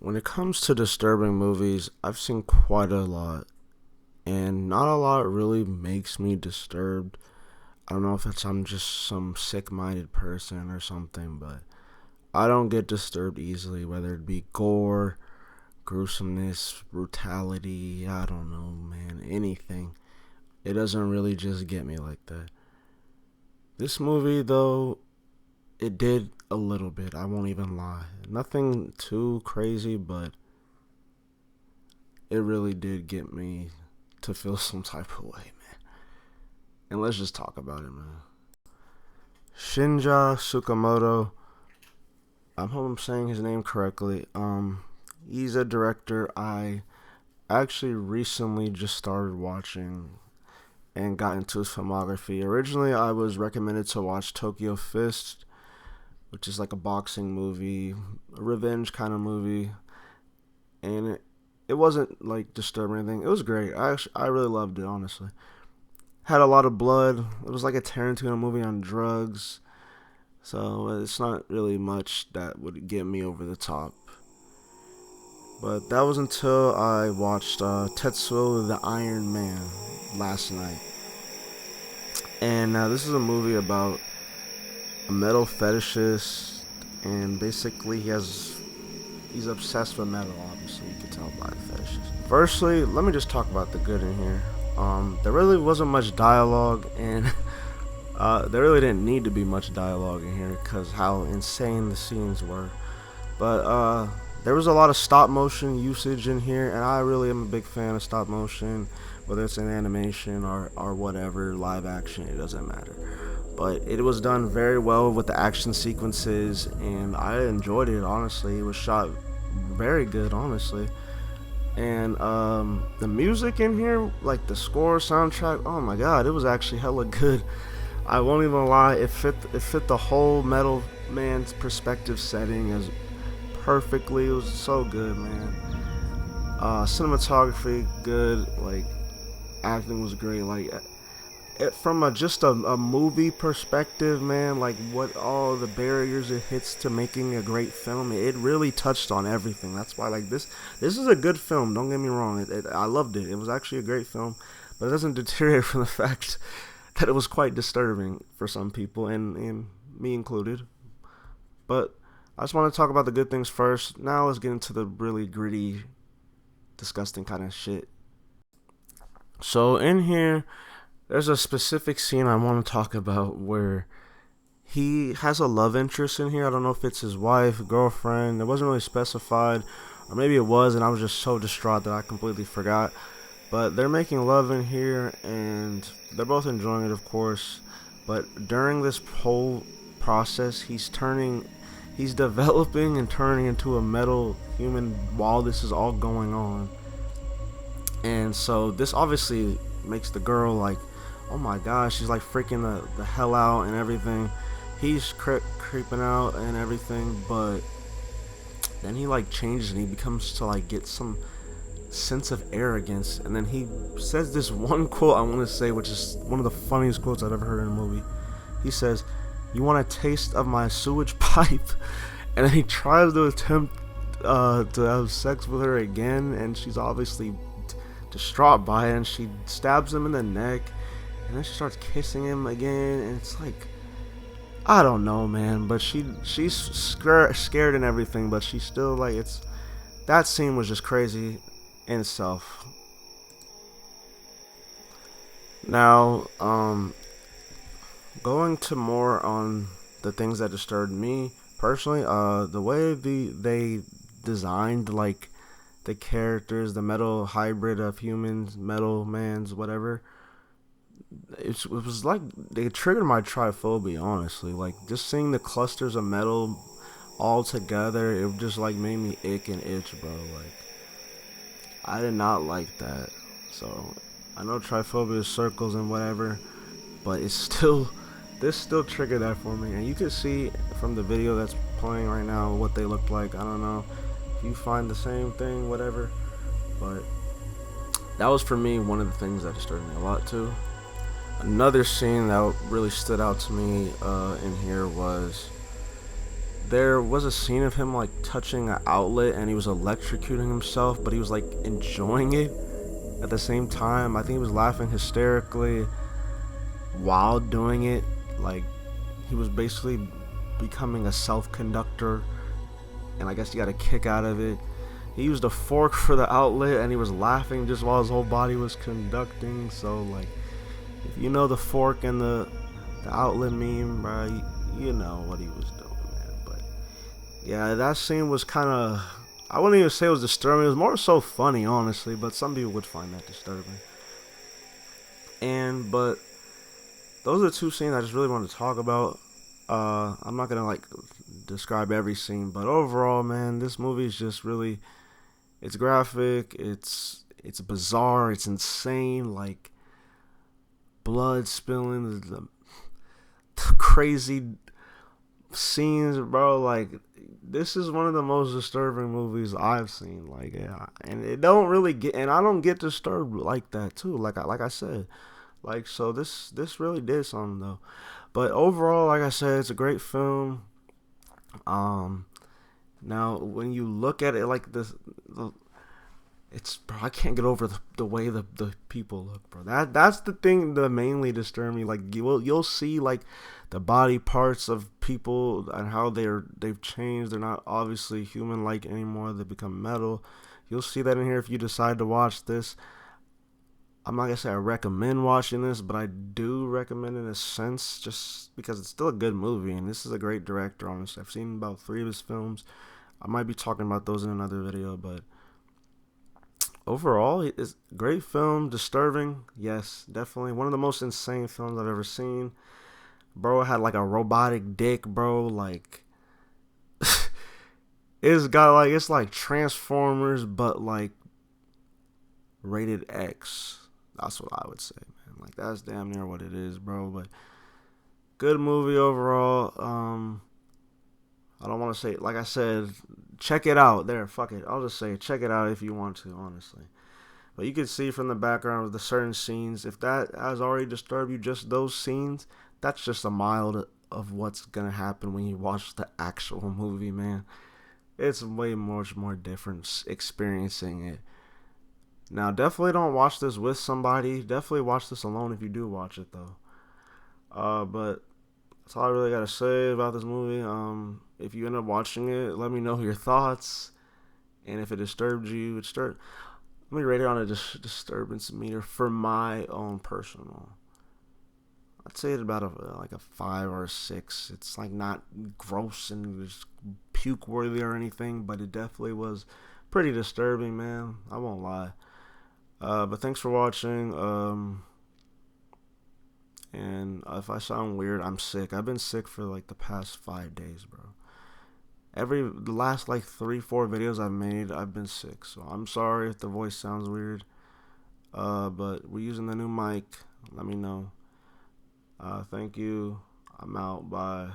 When it comes to disturbing movies, I've seen quite a lot, and not a lot really makes me disturbed. I don't know if it's I'm just some sick-minded person or something, but I don't get disturbed easily, whether it be gore, gruesomeness, brutality, I don't know, man, anything. It doesn't really just get me like that. This movie, though, it did a little bit, I won't even lie. Nothing too crazy, but it really did get me to feel some type of way, man. And let's just talk about it, man. Shinya Tsukamoto, I hope I'm saying his name correctly. He's a director I actually recently just started watching and got into his filmography. Originally, I was recommended to watch Tokyo Fist, which is like a boxing movie, a revenge kind of movie, and it wasn't like disturbing or anything. It was great. I really loved it, honestly. Had a lot of blood. It was like a Tarantino movie on drugs, so it's not really much that would get me over the top. But that was until I watched Tetsuo the Iron Man last night. And this is a movie about a metal fetishist, and basically he's obsessed with metal, obviously, you can tell by the fetishes. Firstly, let me just talk about the good in here. There really wasn't much dialogue, and there really didn't need to be much dialogue in here because how insane the scenes were. But there was a lot of stop motion usage in here, and I really am a big fan of stop motion, whether it's in animation or whatever, live action, it doesn't matter. But it was done very well with the action sequences, and I enjoyed it, honestly. It was shot very good, honestly. And the music in here, like the score, soundtrack, oh my god, it was actually hella good. I won't even lie, it fit the whole Metal Man's perspective setting as perfectly. It was so good, man. Cinematography good, like acting was great. Like from a movie perspective, man, like what all the barriers it hits to making a great film, it really touched on everything. That's why, like, this is a good film, don't get me wrong. I loved it. It was actually a great film, but it doesn't deteriorate from the fact that it was quite disturbing for some people, and me included. But I just want to talk about the good things first. Now let's get into the really gritty, disgusting kind of shit. So in here, there's a specific scene I want to talk about where he has a love interest in here. I don't know if it's his wife, girlfriend. It wasn't really specified, or maybe it was, and I was just so distraught that I completely forgot. But they're making love in here, and they're both enjoying it, of course. But during this whole process, he's developing and turning into a metal human while this is all going on. And so this obviously makes the girl like, oh my gosh, she's like freaking the hell out and everything. He's creeping out and everything, but then he like changes and he becomes to like get some sense of arrogance, and then he says this one quote I want to say, which is one of the funniest quotes I've ever heard in a movie. He says, "You want a taste of my sewage pipe?" And then he tries to attempt to have sex with her again, and she's obviously distraught by it, and she stabs him in the neck, and then she starts kissing him again, and it's like, I don't know, man, but she's scared and everything, but she's still like, that scene was just crazy in itself. Now, going to more on the things that disturbed me personally, the way they designed like the characters, the metal hybrid of humans, metal mans, whatever. It was like they triggered my tryphobia, honestly. Like just seeing the clusters of metal all together, it just like made me ick and itch, bro. Like I did not like that. So I know tryphobia is circles and whatever, but this still triggered that for me. And you can see from the video that's playing right now what they look like. I don't know if you find the same thing, whatever, but that was for me one of the things that disturbed me a lot too. Another scene that really stood out to me in here was there was a scene of him like touching an outlet and he was electrocuting himself, but he was like enjoying it at the same time. I think he was laughing hysterically while doing it. Like he was basically becoming a self-conductor, and I guess he got a kick out of it. He used a fork for the outlet and he was laughing just while his whole body was conducting. So like, if you know the fork and the outlet meme, bro, you know what he was doing, man. But yeah, that scene was kind of, I wouldn't even say it was disturbing. It was more so funny, honestly. But some people would find that disturbing. But those are the two scenes I just really wanted to talk about. I'm not gonna like describe every scene, but overall, man, this movie is just really, it's graphic, it's bizarre, it's insane, like blood spilling, the crazy scenes, bro. Like this is one of the most disturbing movies I've seen. Like, yeah, and it don't really get, and I don't get disturbed like that too. Like I said, like so this really did something though. But overall, like I said, it's a great film. Um, Now when you look at it like this, it's, bro, I can't get over the way the people look, bro. That's the thing that mainly disturbs me. Like you'll see like the body parts of people and how they've changed. They're not obviously human like anymore. They become metal. You'll see that in here if you decide to watch this. I'm not gonna say I recommend watching this, but I do recommend it in a sense, just because it's still a good movie and this is a great director. Honestly, I've seen about 3 of his films. I might be talking about those in another video, but overall, it's a great film. Disturbing, yes, definitely one of the most insane films I've ever seen. Bro had like a robotic dick, bro. Like it's got like, it's like Transformers, but like rated X. That's what I would say, man. Like that's damn near what it is, bro. But good movie overall. I don't want to say, like I said, check it out. There, fuck it. I'll just say check it out if you want to, honestly. But you can see from the background of the certain scenes, if that has already disturbed you, just those scenes, that's just a mild of what's gonna happen when you watch the actual movie, man. It's way much more different experiencing it. Now, definitely don't watch this with somebody. Definitely watch this alone if you do watch it, though. But that's all I really gotta say about this movie. If you end up watching it, let me know your thoughts, and if it disturbed you, let me rate it on a disturbance meter for my own personal. I'd say it's about like a 5 or a 6. It's like not gross and just puke worthy or anything, but it definitely was pretty disturbing, man. I won't lie. But thanks for watching. And if I sound weird, I'm sick. I've been sick for like the past 5 days, bro. The last like 3-4 videos I've made, I've been sick. So I'm sorry if the voice sounds weird. But we're using the new mic. Let me know. Thank you. I'm out. Bye.